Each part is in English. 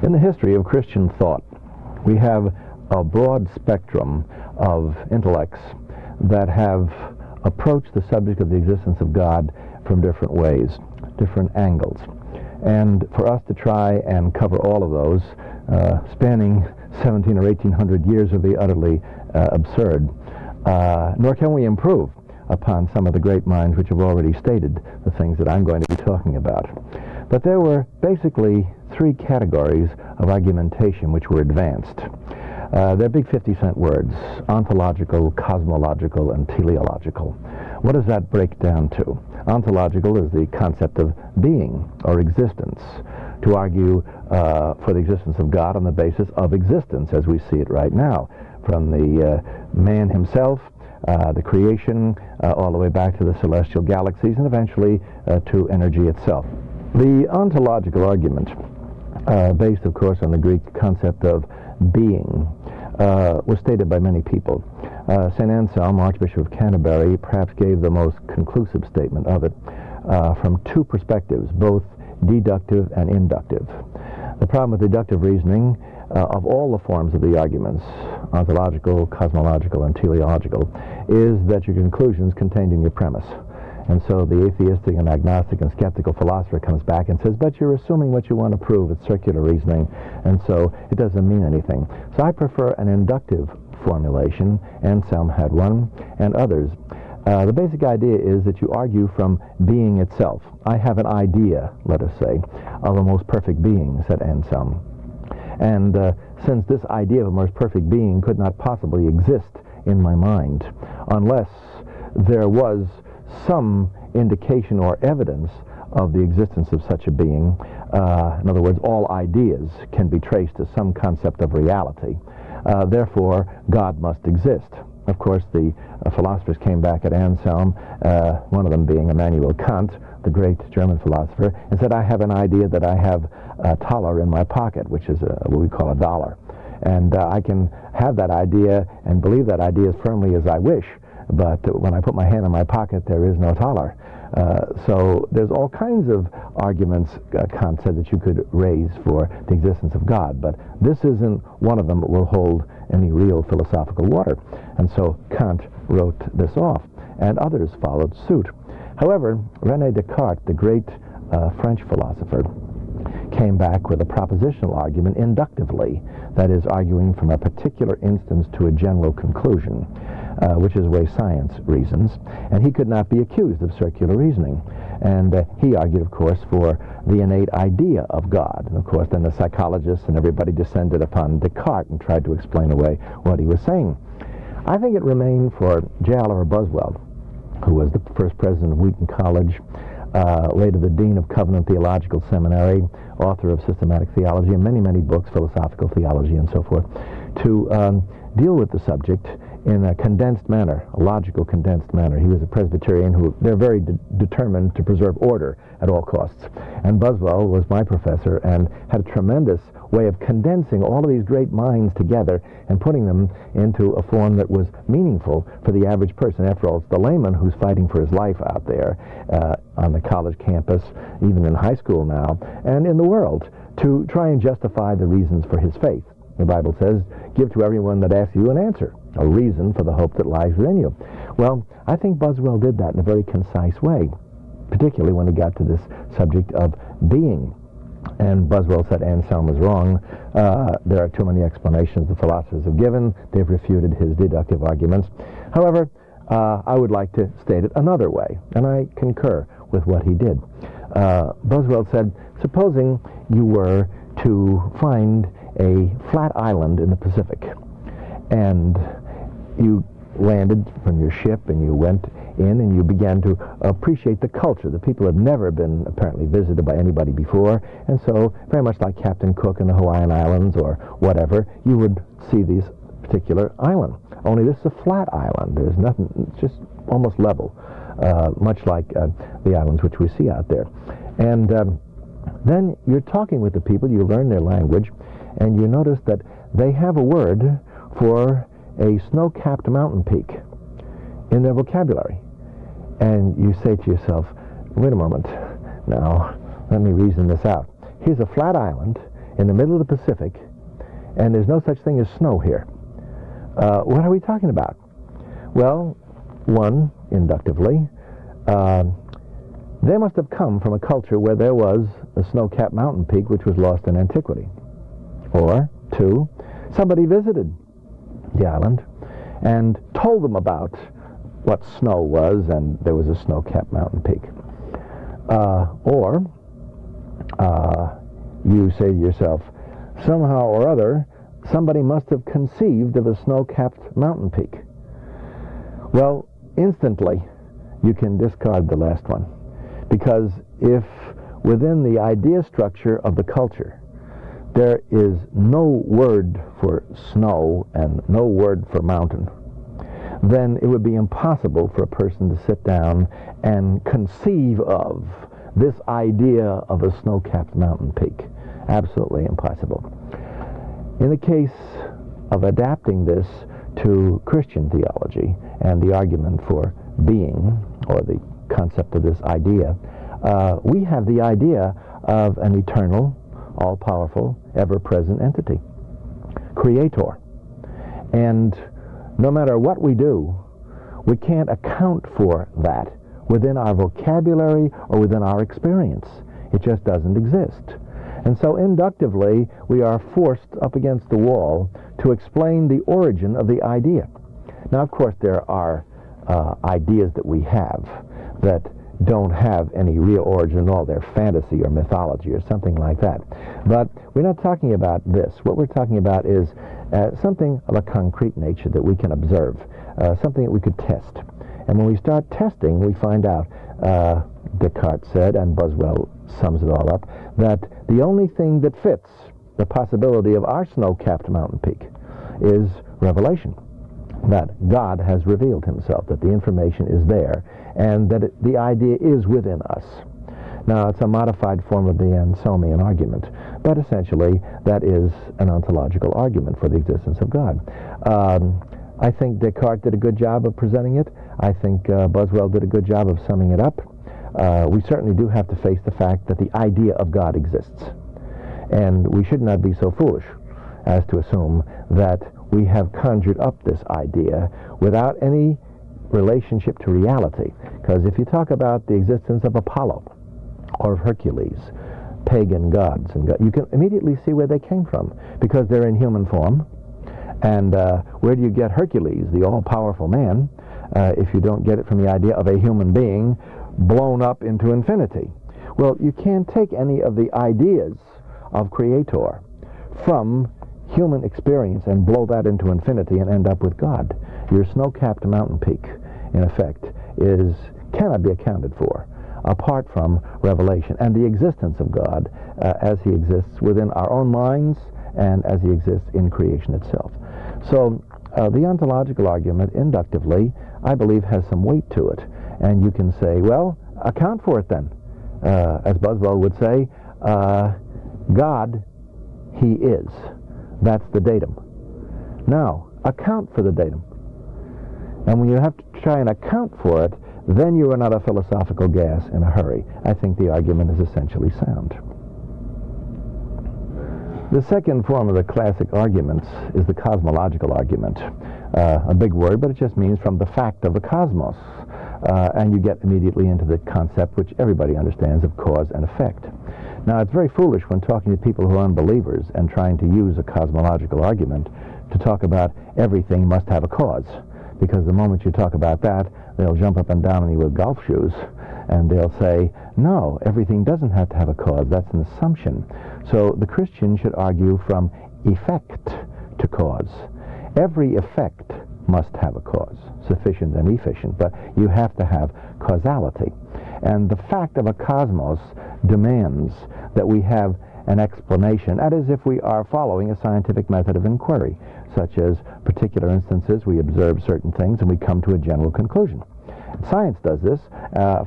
In the history of Christian thought, we have a broad spectrum of intellects that have approached the subject of the existence of God from different ways, different angles. And for us to try and cover all of those, spanning 17 or 1800 years, would be utterly absurd. Nor can we improve upon some of the great minds which have already stated the things that I'm going to be talking about. But there were basically three categories of argumentation which were advanced. They're big 50-cent words: ontological, cosmological, and teleological. What does that break down to? Ontological is the concept of being or existence, to argue for the existence of God on the basis of existence as we see it right now, from the man himself, the creation, all the way back to the celestial galaxies, and eventually to energy itself. The ontological argument, based of course on the Greek concept of being, was stated by many people. St. Anselm, Archbishop of Canterbury, perhaps gave the most conclusive statement of it from two perspectives, both deductive and inductive. The problem with deductive reasoning of all the forms of the arguments, ontological, cosmological, and teleological, is that your conclusions contained in your premise. And so the atheistic and agnostic and skeptical philosopher comes back and says, but you're assuming what you want to prove. It's circular reasoning, and so it doesn't mean anything. So I prefer an inductive formulation. Anselm had one, and others. The basic idea is that you argue from being itself. I have an idea, let us say, of a most perfect being, said Anselm. And since this idea of a most perfect being could not possibly exist in my mind unless there was some indication or evidence of the existence of such a being, in other words, all ideas can be traced to some concept of reality. Therefore, God must exist. Of course, the philosophers came back at Anselm, one of them being Immanuel Kant, the great German philosopher, and said, I have an idea that I have a thaler in my pocket, which is what we call a dollar. And I can have that idea and believe that idea as firmly as I wish, but when I put my hand in my pocket, there is no thaler. So there's all kinds of arguments, Kant said, that you could raise for the existence of God, but this isn't one of them that will hold any real philosophical water. And so Kant wrote this off, and others followed suit. However, René Descartes, the great French philosopher, came back with a propositional argument inductively, that is, arguing from a particular instance to a general conclusion, which is the way science reasons, and he could not be accused of circular reasoning. And he argued, of course, for the innate idea of God. And of course, then the psychologists and everybody descended upon Descartes and tried to explain away what he was saying. I think it remained for J. Oliver Boswell, who was the first president of Wheaton College, later the dean of Covenant Theological Seminary, author of Systematic Theology and many, many books, philosophical theology and so forth, to deal with the subject in a condensed manner, a logical condensed manner. He was a Presbyterian who, they're very determined to preserve order at all costs. And Boswell was my professor and had a tremendous way of condensing all of these great minds together and putting them into a form that was meaningful for the average person. After all, it's the layman who's fighting for his life out there on the college campus, even in high school now, and in the world, to try and justify the reasons for his faith. The Bible says, give to everyone that asks you an answer, a reason for the hope that lies within you. Well, I think Boswell did that in a very concise way, particularly when he got to this subject of being. And Boswell said Anselm was wrong. There are too many explanations the philosophers have given. They've refuted his deductive arguments. However, I would like to state it another way, and I concur with what he did. Boswell said, supposing you were to find a flat island in the Pacific, and you landed from your ship and you went in and you began to appreciate the culture. The people had never been apparently visited by anybody before, and so very much like Captain Cook in the Hawaiian Islands or whatever, you would see this particular island. Only this is a flat island. There's nothing, it's just almost level, much like the islands which we see out there. And then you're talking with the people, you learn their language, and you notice that they have a word for a snow-capped mountain peak in their vocabulary. And you say to yourself, wait a moment, now, let me reason this out. Here's a flat island in the middle of the Pacific, and there's no such thing as snow here. What are we talking about? Well, one, inductively, they must have come from a culture where there was a snow-capped mountain peak which was lost in antiquity. Or, two, somebody visited the island and told them about what snow was, and there was a snow-capped mountain peak. Or you say to yourself, somehow or other, somebody must have conceived of a snow-capped mountain peak. Well, instantly, you can discard the last one. Because if within the idea structure of the culture, there is no word for snow and no word for mountain, then it would be impossible for a person to sit down and conceive of this idea of a snow-capped mountain peak. Absolutely impossible. In the case of adapting this to Christian theology and the argument for being, or the concept of this idea, we have the idea of an eternal, all-powerful, ever-present entity, creator. And no matter what we do, we can't account for that within our vocabulary or within our experience. It just doesn't exist. And so inductively, we are forced up against the wall to explain the origin of the idea. Now, of course, there are ideas that we have that don't have any real origin at all. They're fantasy or mythology or something like that. But we're not talking about this. What we're talking about is something of a concrete nature that we can observe, something that we could test. And when we start testing, we find out, Descartes said, and Boswell sums it all up, that the only thing that fits the possibility of our snow-capped mountain peak is revelation. That God has revealed himself, that the information is there, and that the idea is within us. Now, it's a modified form of the Ansonian argument, but essentially that is an ontological argument for the existence of God. I think Descartes did a good job of presenting it. I think Boswell did a good job of summing it up. We certainly do have to face the fact that the idea of God exists. And we should not be so foolish as to assume that we have conjured up this idea without any relationship to reality. Because if you talk about the existence of Apollo or of Hercules, pagan gods, and you can immediately see where they came from, because they're in human form. And where do you get Hercules, the all-powerful man, if you don't get it from the idea of a human being blown up into infinity? Well, you can't take any of the ideas of Creator from human experience and blow that into infinity and end up with God. Your snow-capped mountain peak, in effect, cannot be accounted for apart from revelation and the existence of God as he exists within our own minds and as he exists in creation itself. So the ontological argument, inductively, I believe has some weight to it. And you can say, well, account for it then. As Boswell would say, God, he is. That's the datum. Now, account for the datum. And when you have to try and account for it, then you run out of philosophical gas in a hurry. I think the argument is essentially sound. The second form of the classic arguments is the cosmological argument. A big word, but it just means from the fact of the cosmos. And you get immediately into the concept which everybody understands of cause and effect. Now, it's very foolish when talking to people who are unbelievers and trying to use a cosmological argument to talk about everything must have a cause. Because the moment you talk about that, they'll jump up and down on you with golf shoes, and they'll say, no, everything doesn't have to have a cause. That's an assumption. So the Christian should argue from effect to cause. Every effect must have a cause, sufficient and efficient, but you have to have causality. And the fact of a cosmos demands that we have an explanation. That is, if we are following a scientific method of inquiry, such as particular instances, we observe certain things and we come to a general conclusion. Science does this.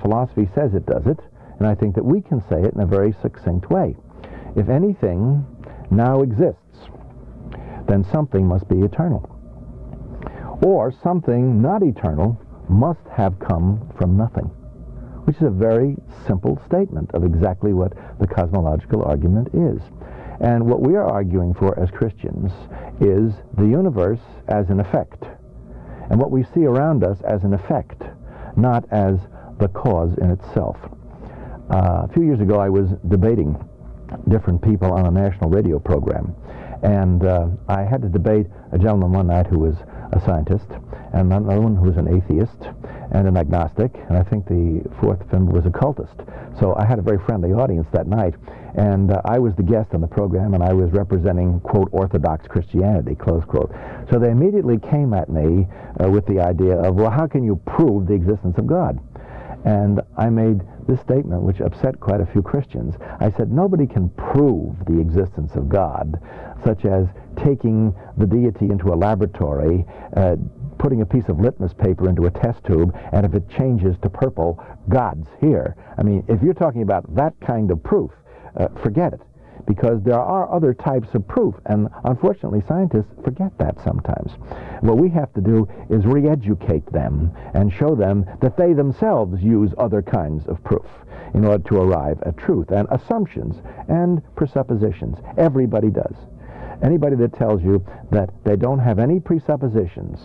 Philosophy says it does it, and I think that we can say it in a very succinct way. If anything now exists, then something must be eternal. Or something not eternal must have come from nothing, which is a very simple statement of exactly what the cosmological argument is. And what we are arguing for as Christians is the universe as an effect, and what we see around us as an effect, not as the cause in itself. A few years ago, I was debating different people on a national radio program, and I had to debate a gentleman one night who was a scientist, and another one who was an atheist and an agnostic, and I think the fourth member was a occultist. So I had a very friendly audience that night, and I was the guest on the program, and I was representing, quote, Orthodox Christianity, close quote. So they immediately came at me with the idea of, well, how can you prove the existence of God? And I made this statement, which upset quite a few Christians. I said, nobody can prove the existence of God, such as taking the deity into a laboratory, putting a piece of litmus paper into a test tube, and if it changes to purple, God's here. I mean, if you're talking about that kind of proof, forget it, because there are other types of proof, and unfortunately scientists forget that sometimes. What we have to do is re-educate them and show them that they themselves use other kinds of proof in order to arrive at truth, and assumptions and presuppositions. Everybody does. Anybody that tells you that they don't have any presuppositions,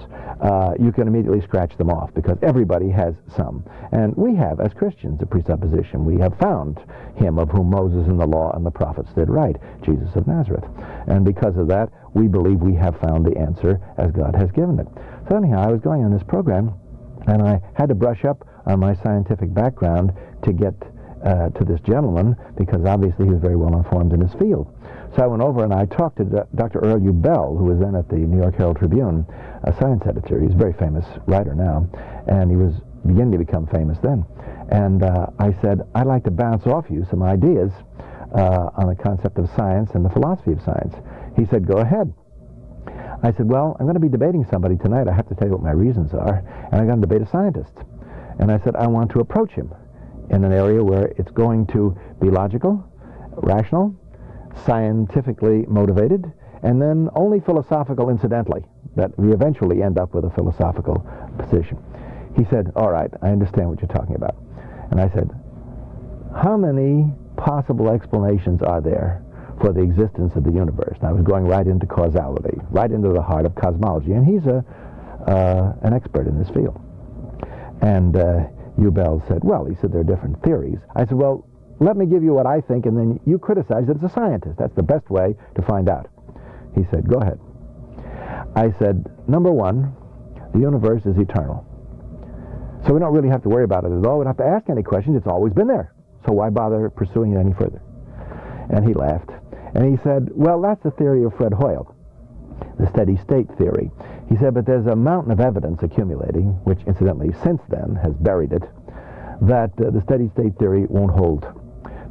you can immediately scratch them off, because everybody has some. And we have, as Christians, a presupposition. We have found him of whom Moses and the law and the prophets did write, Jesus of Nazareth. And because of that, we believe we have found the answer as God has given it. So anyhow, I was going on this program, and I had to brush up on my scientific background to get to this gentleman, because obviously he was very well informed in his field. So I went over and I talked to Dr. Earl U. Bell, who was then at the New York Herald Tribune, a science editor. He's a very famous writer now, and he was beginning to become famous then. And I said, I'd like to bounce off you some ideas on the concept of science and the philosophy of science. He said, go ahead. I said, well, I'm going to be debating somebody tonight. I have to tell you what my reasons are, and I'm going to debate a scientist. And I said, I want to approach him in an area where it's going to be logical, rational, scientifically motivated, and then only philosophical incidentally, that we eventually end up with a philosophical position. He said, all right, I understand what you're talking about. And I said, how many possible explanations are there for the existence of the universe? And I was going right into causality, right into the heart of cosmology, and he's an expert in this field. And Hugh Bell said, well, he said, there are different theories. I said, well, let me give you what I think, and then you criticize it as a scientist. That's the best way to find out. He said, go ahead. I said, number one, the universe is eternal. So we don't really have to worry about it at all. We don't have to ask any questions. It's always been there. So why bother pursuing it any further? And he laughed. And he said, well, that's the theory of Fred Hoyle, the steady state theory. He said, but there's a mountain of evidence accumulating, which incidentally since then has buried it, that the steady state theory won't hold,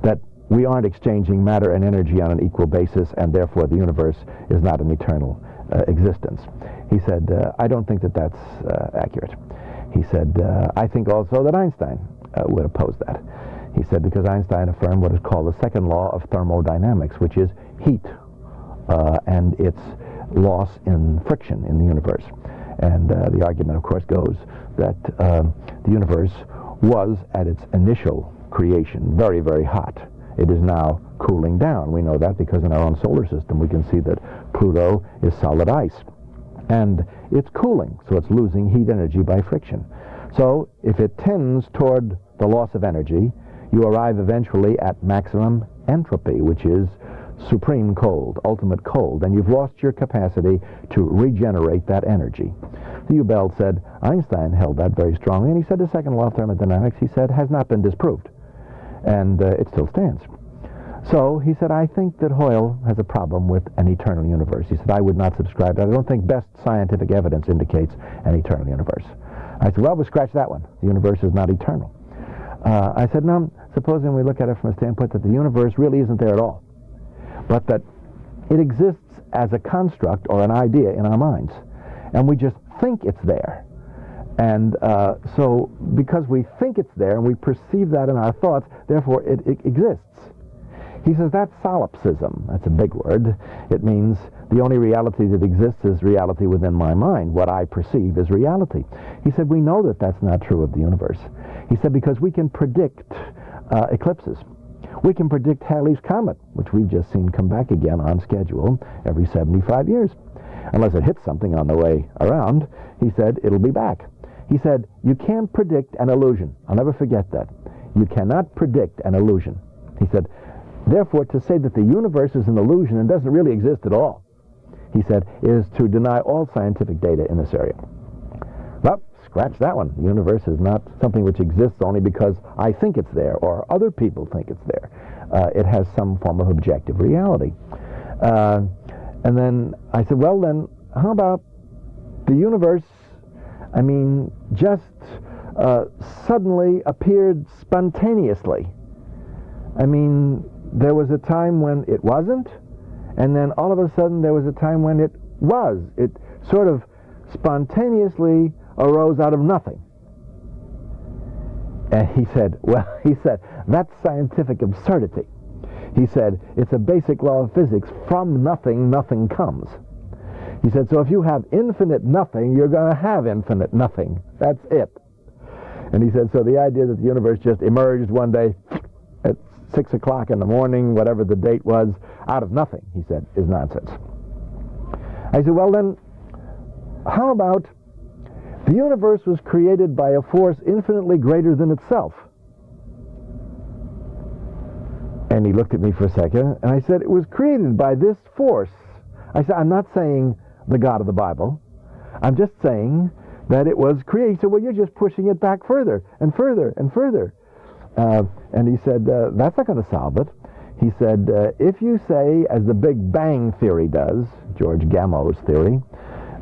that we aren't exchanging matter and energy on an equal basis, and therefore the universe is not an eternal existence. He said, I don't think that that's accurate. He said, I think also that Einstein would oppose that. He said, because Einstein affirmed what is called the second law of thermodynamics, which is heat and its loss in friction in the universe. And the argument, of course, goes that the universe was, at its initial creation, very, very hot. It is now cooling down. We know that because in our own solar system we can see that Pluto is solid ice. And it's cooling, so it's losing heat energy by friction. So if it tends toward the loss of energy, you arrive eventually at maximum entropy, which is supreme cold, ultimate cold, and you've lost your capacity to regenerate that energy. Hugh Bell said Einstein held that very strongly, and he said the second law of thermodynamics, he said, has not been disproved, and it still stands. So he said, I think that Hoyle has a problem with an eternal universe. He said, I would not subscribe to that. I don't think best scientific evidence indicates an eternal universe. I said, well, we'll scratch that one. The universe is not eternal. I said, no, supposing we look at it from a standpoint that the universe really isn't there at all, but that it exists as a construct or an idea in our minds, and we just think it's there. And so because we think it's there and we perceive that in our thoughts, therefore it exists. He says that's solipsism. That's a big word. It means the only reality that exists is reality within my mind. What I perceive is reality. He said we know that that's not true of the universe. He said because we can predict eclipses. We can predict Halley's Comet, which we've just seen come back again on schedule every 75 years. Unless it hits something on the way around, he said, it'll be back. He said, you can't predict an illusion. I'll never forget that. You cannot predict an illusion. He said, therefore, to say that the universe is an illusion and doesn't really exist at all, he said, is to deny all scientific data in this area. Well, scratch that one. The universe is not something which exists only because I think it's there or other people think it's there. It has some form of objective reality. And then I said, well, then, how about the universe, just suddenly appeared spontaneously? There was a time when it wasn't, and then all of a sudden there was a time when it was. It sort of spontaneously arose out of nothing. And he said, that's scientific absurdity. He said, it's a basic law of physics. From nothing, nothing comes. He said, so if you have infinite nothing, you're going to have infinite nothing. That's it. And he said, so the idea that the universe just emerged one day at 6 o'clock in the morning, whatever the date was, out of nothing, he said, is nonsense. I said, well then, how about the universe was created by a force infinitely greater than itself? And he looked at me for a second, and I said, it was created by this force. I said, I'm not saying the God of the Bible. I'm just saying that it was created. He said, well, you're just pushing it back further and further and further. And he said, that's not going to solve it. He said, if you say, as the Big Bang theory does, George Gamo's theory,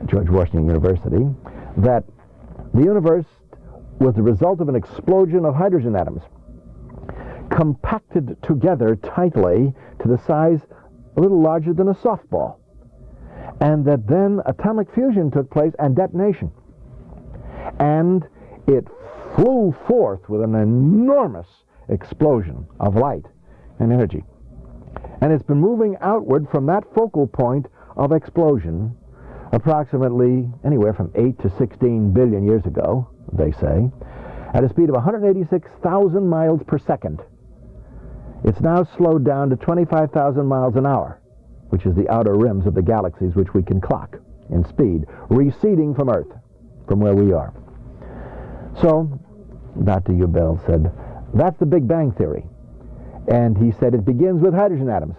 George Washington University, that the universe was the result of an explosion of hydrogen atoms, compacted together tightly to the size a little larger than a softball, and that then atomic fusion took place and detonation, and it flew forth with an enormous explosion of light and energy, and it's been moving outward from that focal point of explosion approximately anywhere from 8 to 16 billion years ago, they say, at a speed of 186,000 miles per second. It's now slowed down to 25,000 miles an hour, which is the outer rims of the galaxies which we can clock in speed, receding from Earth, from where we are. So, Dr. Ubel said, that's the Big Bang theory. And he said it begins with hydrogen atoms.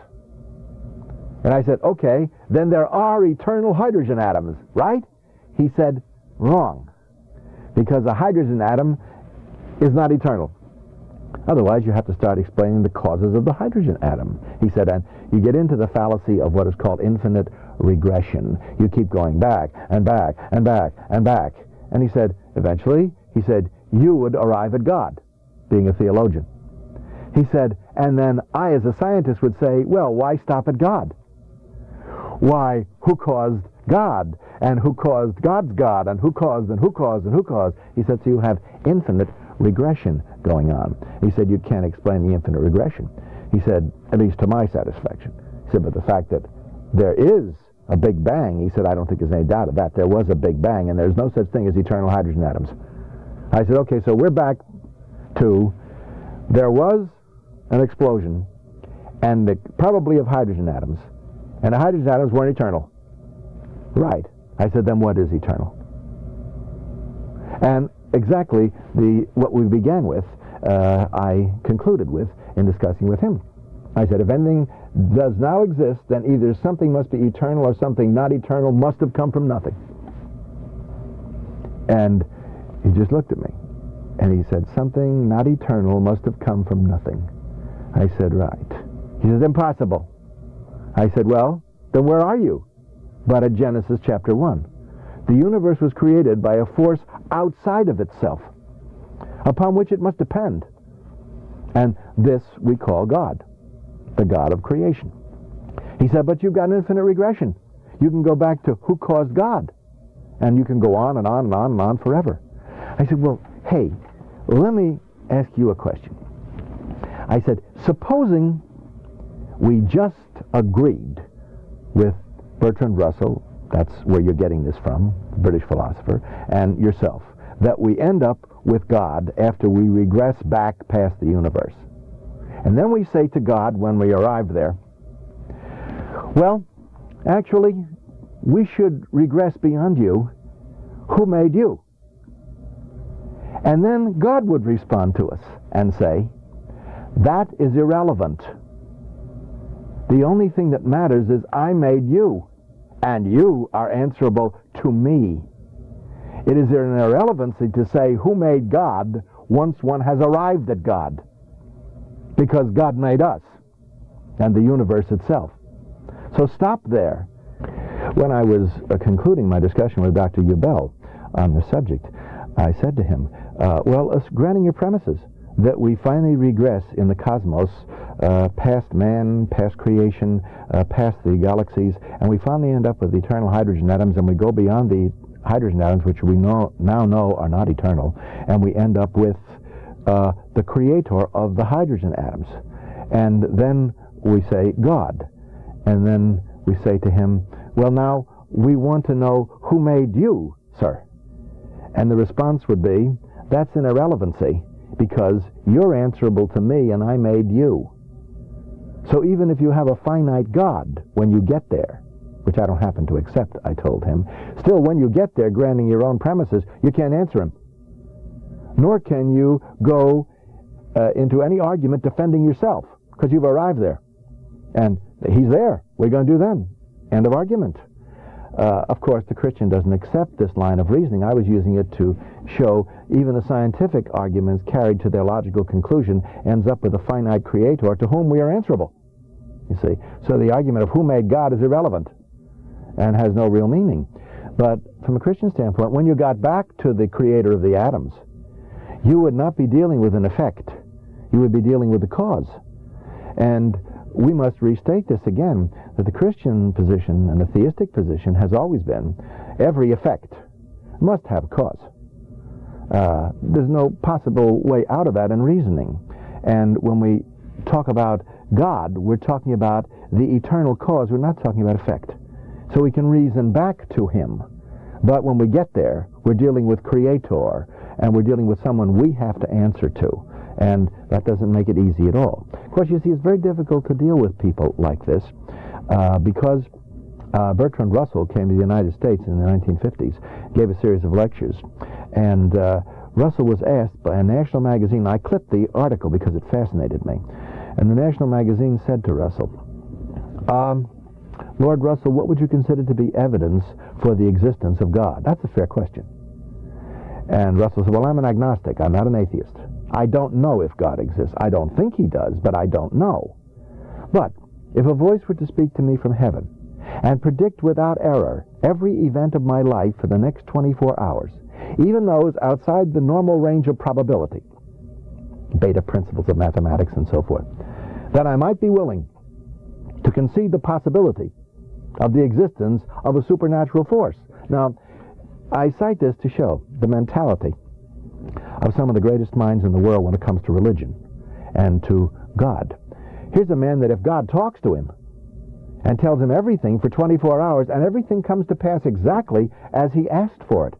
And I said, okay, then there are eternal hydrogen atoms, right? He said, wrong, because a hydrogen atom is not eternal. Otherwise, you have to start explaining the causes of the hydrogen atom. He said, and you get into the fallacy of what is called infinite regression. You keep going back and back and back and back. And he said, eventually, he said, you would arrive at God, being a theologian. He said, and then I, as a scientist, would say, well, why stop at God? Why, who caused God? And who caused God's God? And who caused, and who caused, and who caused? He said, so you have infinite regression going on. He said, you can't explain the infinite regression. He said, at least to my satisfaction. He said, but the fact that there is a Big Bang, he said, I don't think there's any doubt of that. There was a Big Bang, and there's no such thing as eternal hydrogen atoms. I said, okay, so we're back to there was an explosion, and probably of hydrogen atoms, and the hydrogen atoms weren't eternal. Right. I said, then what is eternal? And exactly what we began with, I concluded with in discussing with him. I said, if anything does now exist, then either something must be eternal or something not eternal must have come from nothing. And he just looked at me, and he said, something not eternal must have come from nothing. I said, right. He says, impossible. I said, well, then where are you? But at Genesis chapter 1. The universe was created by a force outside of itself, upon which it must depend. And this we call God, the God of creation. He said, but you've got an infinite regression. You can go back to who caused God, and you can go on and on and on and on forever. I said, well, hey, let me ask you a question. I said, supposing we just agreed with Bertrand Russell, that's where you're getting this from, the British philosopher, and yourself, that we end up with God after we regress back past the universe. And then we say to God when we arrive there, well, actually, we should regress beyond you. Who made you? And then God would respond to us and say, that is irrelevant. The only thing that matters is I made you, and you are answerable to me. It is an irrelevancy to say who made God once one has arrived at God, because God made us and the universe itself. So stop there. When I was concluding my discussion with Dr. Ubel on the subject, I said to him, well, granting your premises that we finally regress in the cosmos past man, past creation, past the galaxies, and we finally end up with eternal hydrogen atoms, and we go beyond the hydrogen atoms, which we now know are not eternal, and we end up with the creator of the hydrogen atoms. And then we say, God. And then we say to him, well, now we want to know who made you, sir. And the response would be, that's an irrelevancy, because you're answerable to me and I made you. So even if you have a finite God when you get there, which I don't happen to accept, I told him, still when you get there, granting your own premises, you can't answer him. Nor can you go into any argument defending yourself, because you've arrived there. And he's there. What are you going to do then? End of argument. Of course, the Christian doesn't accept this line of reasoning. I was using it to show even the scientific arguments carried to their logical conclusion ends up with a finite creator to whom we are answerable. You see? So the argument of who made God is irrelevant and has no real meaning. But from a Christian standpoint, when you got back to the creator of the atoms, you would not be dealing with an effect. You would be dealing with the cause. And we must restate this again, that the Christian position and the theistic position has always been every effect must have a cause. There's no possible way out of that in reasoning. And when we talk about God, we're talking about the eternal cause. We're not talking about effect. So we can reason back to him. But when we get there, we're dealing with creator, and we're dealing with someone we have to answer to. And that doesn't make it easy at all. Of course, you see, it's very difficult to deal with people like this because Bertrand Russell came to the United States in the 1950s, gave a series of lectures, and Russell was asked by a national magazine. I clipped the article because it fascinated me. And the national magazine said to Russell, Lord Russell, what would you consider to be evidence for the existence of God? That's a fair question. And Russell said, well, I'm an agnostic. I'm not an atheist. I don't know if God exists. I don't think he does, but I don't know. But if a voice were to speak to me from heaven and predict without error every event of my life for the next 24 hours, even those outside the normal range of probability, beta principles of mathematics and so forth, then I might be willing to concede the possibility of the existence of a supernatural force. Now, I cite this to show the mentality of some of the greatest minds in the world when it comes to religion and to God. Here's a man that if God talks to him and tells him everything for 24 hours and everything comes to pass exactly as he asked for it,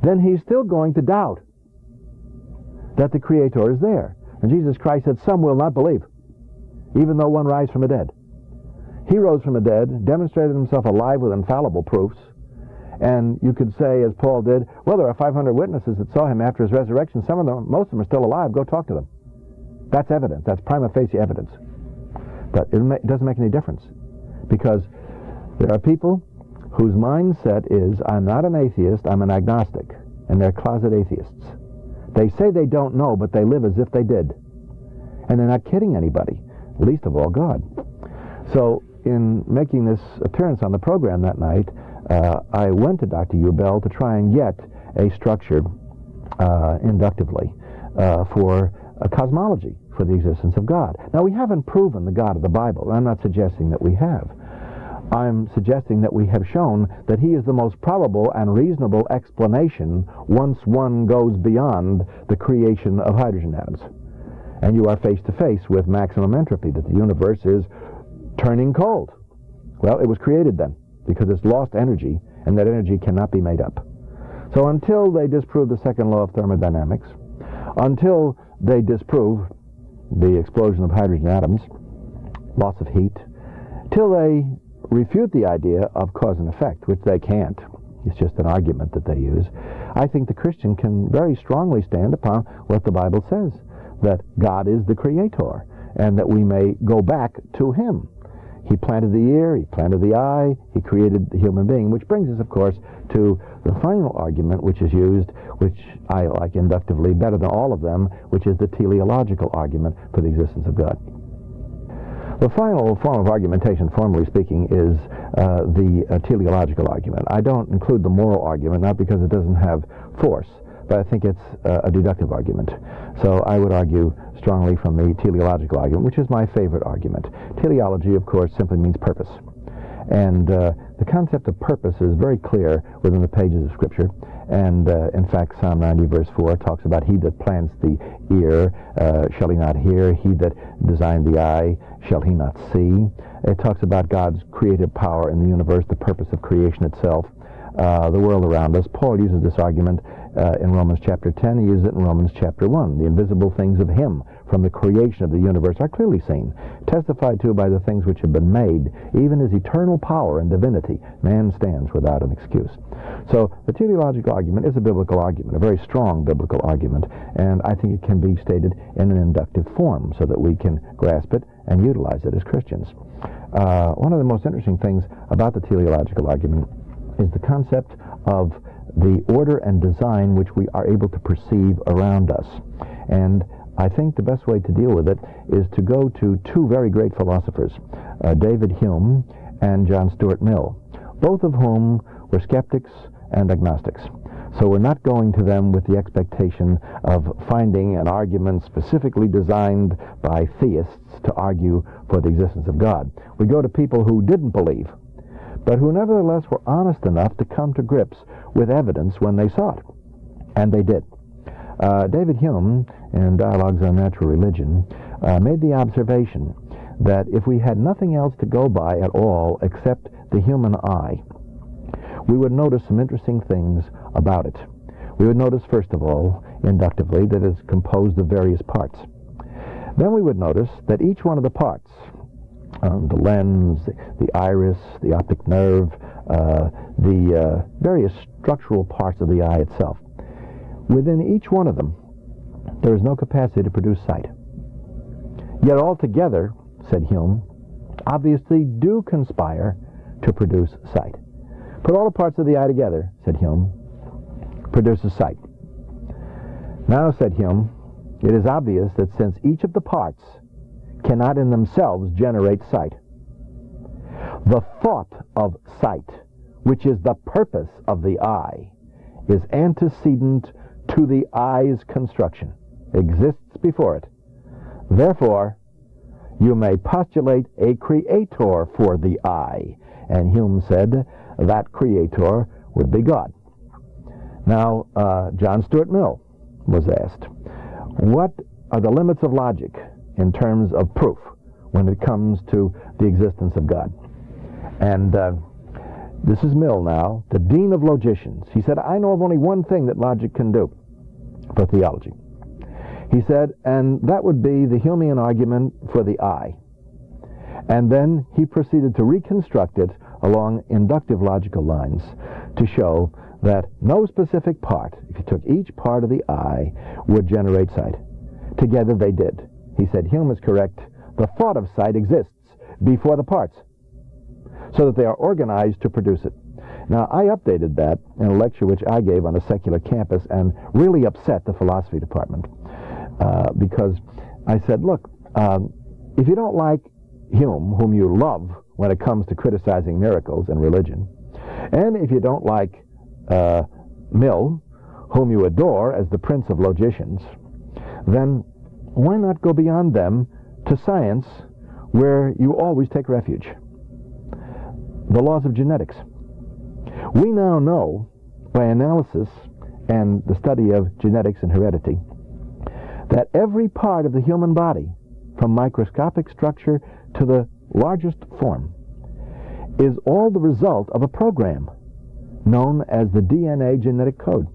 then he's still going to doubt that the Creator is there. And Jesus Christ said, some will not believe, even though one rise from the dead. He rose from the dead, demonstrated himself alive with infallible proofs, and you could say, as Paul did, well, there are 500 witnesses that saw him after his resurrection. Some of them, most of them are still alive. Go talk to them. That's evidence. That's prima facie evidence. But it doesn't make any difference, because there are people whose mindset is, I'm not an atheist, I'm an agnostic, and they're closet atheists. They say they don't know, but they live as if they did. And they're not kidding anybody, least of all God. So in making this appearance on the program that night, I went to Dr. Ubel to try and get a structure inductively for a cosmology for the existence of God. Now, we haven't proven the God of the Bible. I'm not suggesting that we have. I'm suggesting that we have shown that he is the most probable and reasonable explanation once one goes beyond the creation of hydrogen atoms. And you are face to face with maximum entropy, that the universe is turning cold. Well, it was created then, because it's lost energy, and that energy cannot be made up. So until they disprove the second law of thermodynamics, until they disprove the explosion of hydrogen atoms, loss of heat, till they refute the idea of cause and effect, which they can't. It's just an argument that they use. I think the Christian can very strongly stand upon what the Bible says, that God is the creator, and that we may go back to him. He planted the ear, he planted the eye, he created the human being, which brings us, of course, to the final argument which is used, which I like inductively better than all of them, which is the teleological argument for the existence of God. The final form of argumentation, formally speaking, is the teleological argument. I don't include the moral argument, not because it doesn't have force, but I think it's a deductive argument. So I would argue strongly from the teleological argument, which is my favorite argument. Teleology, of course, simply means purpose. And the concept of purpose is very clear within the pages of Scripture. And in fact, Psalm 90, verse 4 talks about, he that plants the ear, shall he not hear? He that designed the eye, shall he not see? It talks about God's creative power in the universe, the purpose of creation itself, the world around us. Paul uses this argument in Romans chapter 10. He uses it in Romans chapter 1. The invisible things of him from the creation of the universe are clearly seen, testified to by the things which have been made, even his eternal power and divinity. Man stands without an excuse. So the teleological argument is a biblical argument, a very strong biblical argument, and I think it can be stated in an inductive form so that we can grasp it and utilize it as Christians. One of the most interesting things about the teleological argument is the concept of the order and design which we are able to perceive around us. And I think the best way to deal with it is to go to two very great philosophers, David Hume and John Stuart Mill, both of whom were skeptics and agnostics. So we're not going to them with the expectation of finding an argument specifically designed by theists to argue for the existence of God. We go to people who didn't believe, but who nevertheless were honest enough to come to grips with evidence when they saw it. And they did. David Hume, in Dialogues on Natural Religion, made the observation that if we had nothing else to go by at all except the human eye, we would notice some interesting things about it. We would notice, first of all, inductively, that it's composed of various parts. Then we would notice that each one of the parts, the lens, the iris, the optic nerve, the various structural parts of the eye itself, within each one of them, there is no capacity to produce sight. Yet altogether, said Hume, obviously do conspire to produce sight. Put all the parts of the eye together, said Hume, produces sight. Now, said Hume, it is obvious that since each of the parts cannot in themselves generate sight, the thought of sight, which is the purpose of the eye, is antecedent to the eye's construction, exists before it. Therefore, you may postulate a creator for the eye. And Hume said that creator would be God. Now, John Stuart Mill was asked, what are the limits of logic in terms of proof when it comes to the existence of God? And this is Mill now, the dean of logicians. He said, I know of only one thing that logic can do for theology. He said, and that would be the Humean argument for the eye. And then he proceeded to reconstruct it along inductive logical lines to show that no specific part, if you took each part of the eye, would generate sight. Together they did. He said, Hume is correct. The thought of sight exists before the parts, so that they are organized to produce it. Now, I updated that in a lecture which I gave on a secular campus and really upset the philosophy department because I said, look, if you don't like Hume, whom you love when it comes to criticizing miracles and religion, and if you don't like Mill, whom you adore as the prince of logicians, then why not go beyond them to science, where you always take refuge? The laws of genetics. We now know, by analysis and the study of genetics and heredity, that every part of the human body, from microscopic structure to the largest form, is all the result of a program known as the DNA genetic code.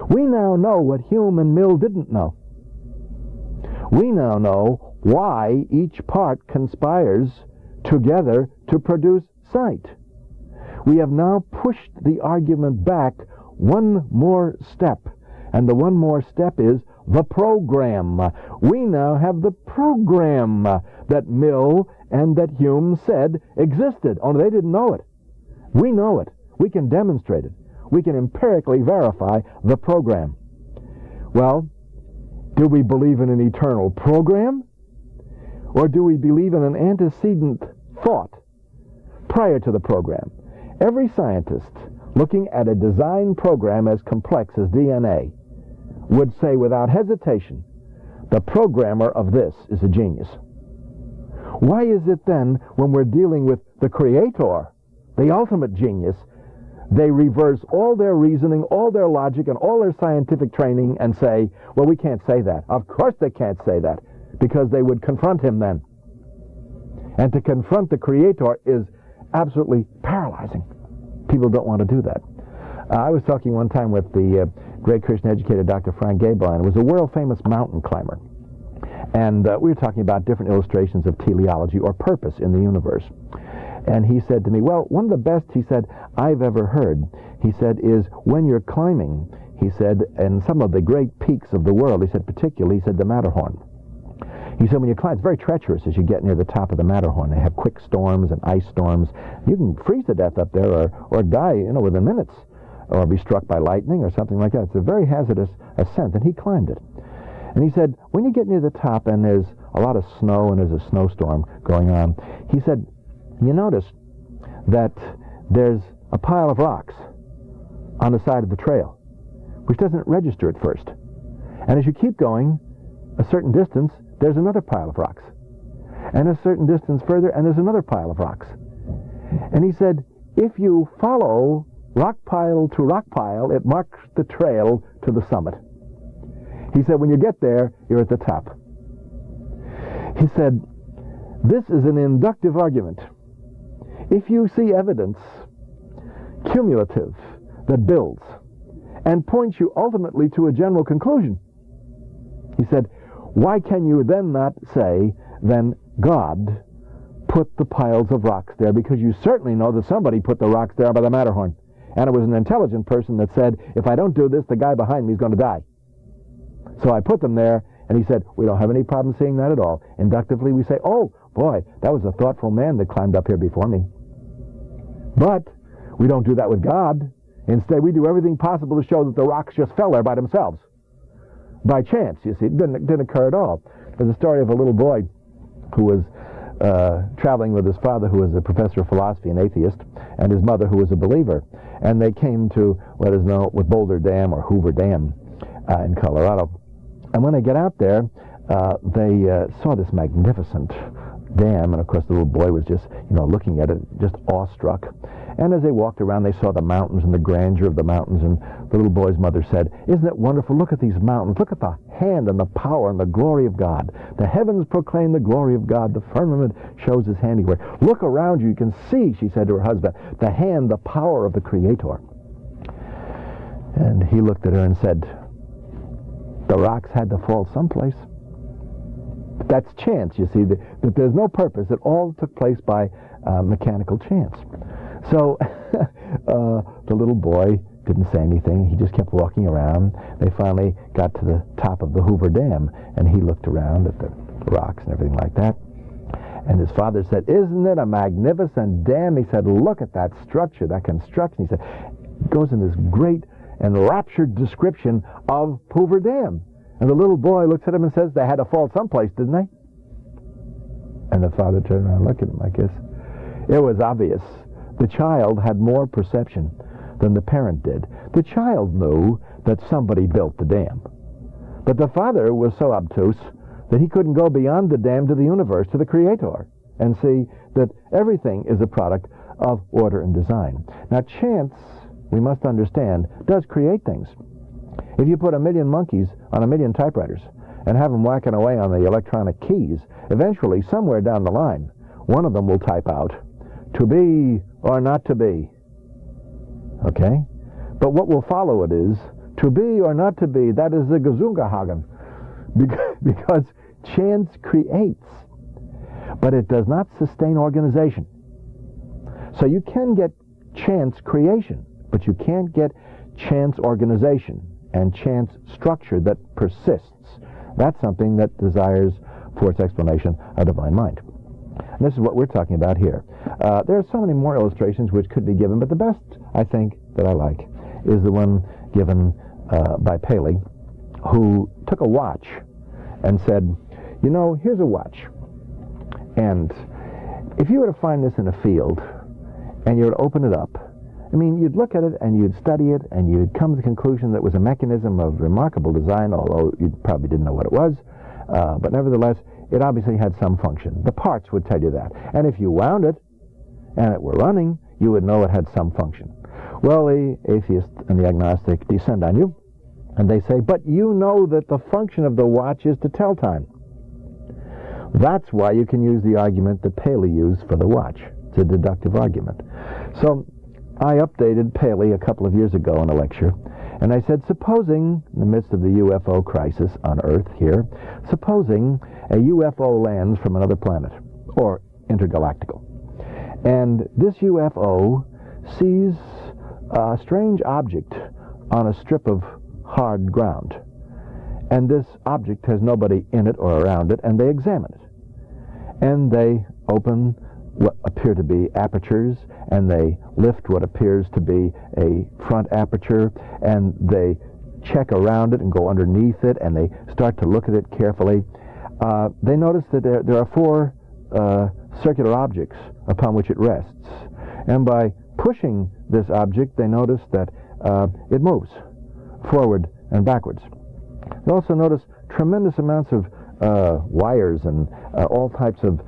We now know what Hume and Mill didn't know. We now know why each part conspires together to produce sight. We have now pushed the argument back one more step, and the one more step is the program. We now have the program that Mill and that Hume said existed, only they didn't know it. We know it. We can demonstrate it. We can empirically verify the program. Well, do we believe in an eternal program? Or do we believe in an antecedent thought prior to the program? Every scientist looking at a design program as complex as DNA would say without hesitation, the programmer of this is a genius. Why is it then, when we're dealing with the creator, the ultimate genius, they reverse all their reasoning, all their logic, and all their scientific training and say, well, we can't say that. Of course they can't say that, because they would confront him then. And to confront the creator is absolutely paralyzing. People don't want to do that. I was talking one time with the great Christian educator Dr. Frank Gablein, who was a world-famous mountain climber. And we were talking about different illustrations of teleology, or purpose in the universe. And he said to me, well, one of the best, he said, I've ever heard, he said, is when you're climbing, he said, and some of the great peaks of the world, he said, particularly, he said, the Matterhorn. He said, when you climb, it's very treacherous as you get near the top of the Matterhorn. They have quick storms and ice storms. You can freeze to death up there or die, within minutes, or be struck by lightning or something like that. It's a very hazardous ascent, and he climbed it. And he said, when you get near the top and there's a lot of snow and there's a snowstorm going on, he said, you notice that there's a pile of rocks on the side of the trail, which doesn't register at first. And as you keep going a certain distance, there's another pile of rocks. And a certain distance further, and there's another pile of rocks. And he said, if you follow rock pile to rock pile, it marks the trail to the summit. He said, when you get there, you're at the top. He said, this is an inductive argument. If you see evidence, cumulative, that builds, and points you ultimately to a general conclusion, he said, why can you then not say, then God put the piles of rocks there? Because you certainly know that somebody put the rocks there by the Matterhorn. And it was an intelligent person that said, if I don't do this, the guy behind me is going to die. So I put them there, and he said, we don't have any problem seeing that at all. Inductively, we say, oh, boy, that was a thoughtful man that climbed up here before me. But we don't do that with God. Instead, we do everything possible to show that the rocks just fell there by themselves. By chance, you see. It didn't occur at all. There's a story of a little boy who was traveling with his father, who was a professor of philosophy and atheist, and his mother, who was a believer. And they came to what is known with Boulder Dam or Hoover Dam in Colorado. And when they get out there, they saw this magnificent dam, and of course the little boy was just, looking at it, just awestruck. And as they walked around, they saw the mountains and the grandeur of the mountains, and the little boy's mother said, isn't it wonderful? Look at these mountains. Look at the hand and the power and the glory of God. The heavens proclaim the glory of God. The firmament shows his handiwork. Look around you. You can see, she said to her husband, the hand, the power of the Creator. And he looked at her and said, the rocks had to fall someplace. That's chance, you see, that there's no purpose. It all took place by mechanical chance. So the little boy didn't say anything. He just kept walking around. They finally got to the top of the Hoover Dam, and he looked around at the rocks and everything like that. And his father said, isn't it a magnificent dam? He said, look at that structure, that construction. He said, it goes in this great enraptured description of Hoover Dam. And the little boy looks at him and says, they had to fall someplace, didn't they? And the father turned around and looked at him like this. It was obvious. The child had more perception than the parent did. The child knew that somebody built the dam. But the father was so obtuse that he couldn't go beyond the dam to the universe, to the Creator, and see that everything is a product of order and design. Now, chance, we must understand, does create things. If you put 1 million monkeys on 1 million typewriters and have them whacking away on the electronic keys, eventually, somewhere down the line, one of them will type out, to be or not to be. Okay? But what will follow it is, to be or not to be, that is the Gesundheitshaken. Because Chance creates, but it does not sustain organization. So you can get chance creation, but you can't get chance organization and chance structure that persists. That's something that desires for its explanation a divine mind. And this is what we're talking about here. There are so many more illustrations which could be given, but the best, I think, that I like is the one given by Paley, who took a watch and said, you know, here's a watch. And if you were to find this in a field and you were to open it up, I mean, you'd look at it and you'd study it and you'd come to the conclusion that it was a mechanism of remarkable design, although you probably didn't know what it was. But nevertheless, it obviously had some function. The parts would tell you that. And if you wound it and it were running, you would know it had some function. Well, the atheist and the agnostic descend on you, and they say, but you know that the function of the watch is to tell time. That's why you can use the argument that Paley used for the watch. It's a deductive argument. So I updated Paley a couple of years ago in a lecture, and I said, supposing, in the midst of the UFO crisis on Earth here, supposing a UFO lands from another planet, or intergalactical, and this UFO sees a strange object on a strip of hard ground, and this object has nobody in it or around it, and they examine it, and they open what appear to be apertures, and they lift what appears to be a front aperture, and they check around it and go underneath it, and they start to look at it carefully. They notice that there are four circular objects upon which it rests, and by pushing this object, they notice that it moves forward and backwards. They also notice tremendous amounts of wires and all types of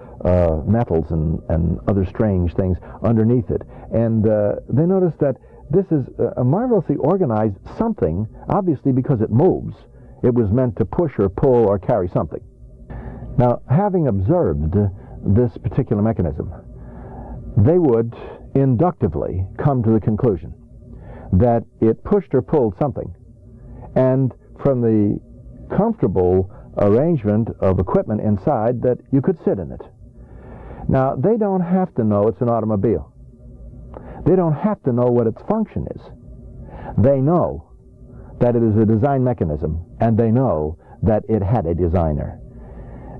metals and other strange things underneath it. And they notice that this is a marvelously organized something, obviously because it moves. It was meant to push or pull or carry something. Now, having observed this particular mechanism, they would inductively come to the conclusion that it pushed or pulled something. And from the comfortable arrangement of equipment inside, that you could sit in it. Now, they don't have to know it's an automobile. They don't have to know what its function is. They know that it is a design mechanism, and they know that it had a designer.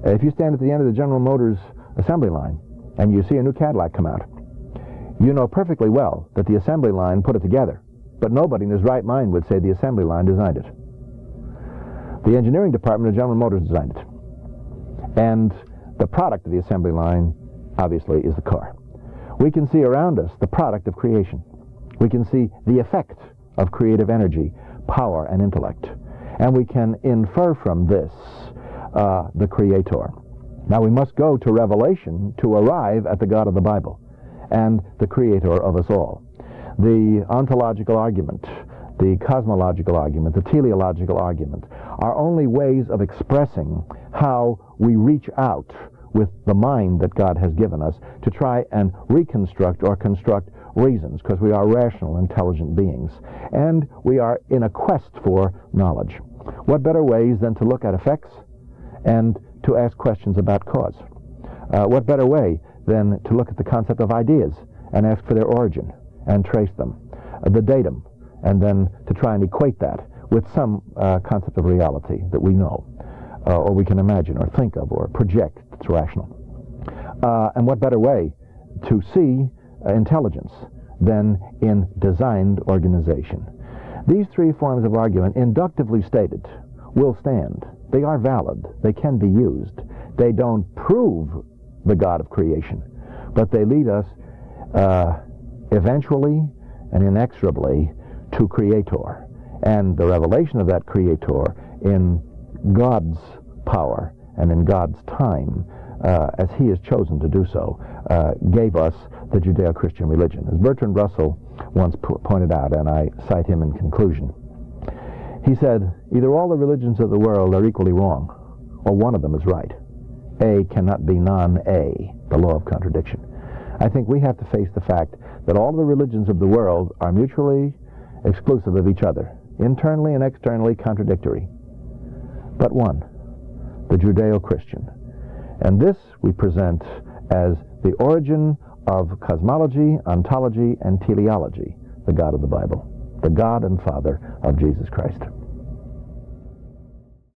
If you stand at the end of the General Motors assembly line and you see a new Cadillac come out, you know perfectly well that the assembly line put it together, but nobody in his right mind would say the assembly line designed it. The engineering department of General Motors designed it. And the product of the assembly line, obviously, is the car. We can see around us the product of creation. We can see the effect of creative energy, power, and intellect. And we can infer from this the Creator. Now, we must go to Revelation to arrive at the God of the Bible and the Creator of us all. The Ontological Argument, the Cosmological Argument, the Teleological Argument are only ways of expressing how we reach out with the mind that God has given us to try and reconstruct or construct reasons, because we are rational, intelligent beings, and we are in a quest for knowledge. What better ways than to look at effects and to ask questions about cause? What better way than to look at the concept of ideas and ask for their origin and trace them, the datum, and then to try and equate that with some concept of reality that we know, or we can imagine or think of or project that's rational. And what better way to see intelligence than in designed organization? These three forms of argument, inductively stated, will stand. They are valid. They can be used. They don't prove the God of creation, but they lead us eventually and inexorably to Creator, and the revelation of that Creator in God's power and in God's time, as He has chosen to do so, gave us the Judeo-Christian religion. As Bertrand Russell once pointed out, and I cite him in conclusion, he said, either all the religions of the world are equally wrong, or one of them is right. A cannot be non-A, the law of contradiction. I think we have to face the fact that all the religions of the world are mutually exclusive of each other, internally and externally contradictory. But one, the Judeo-Christian. And this we present as the origin of cosmology, ontology, and teleology, the God of the Bible, the God and Father of Jesus Christ.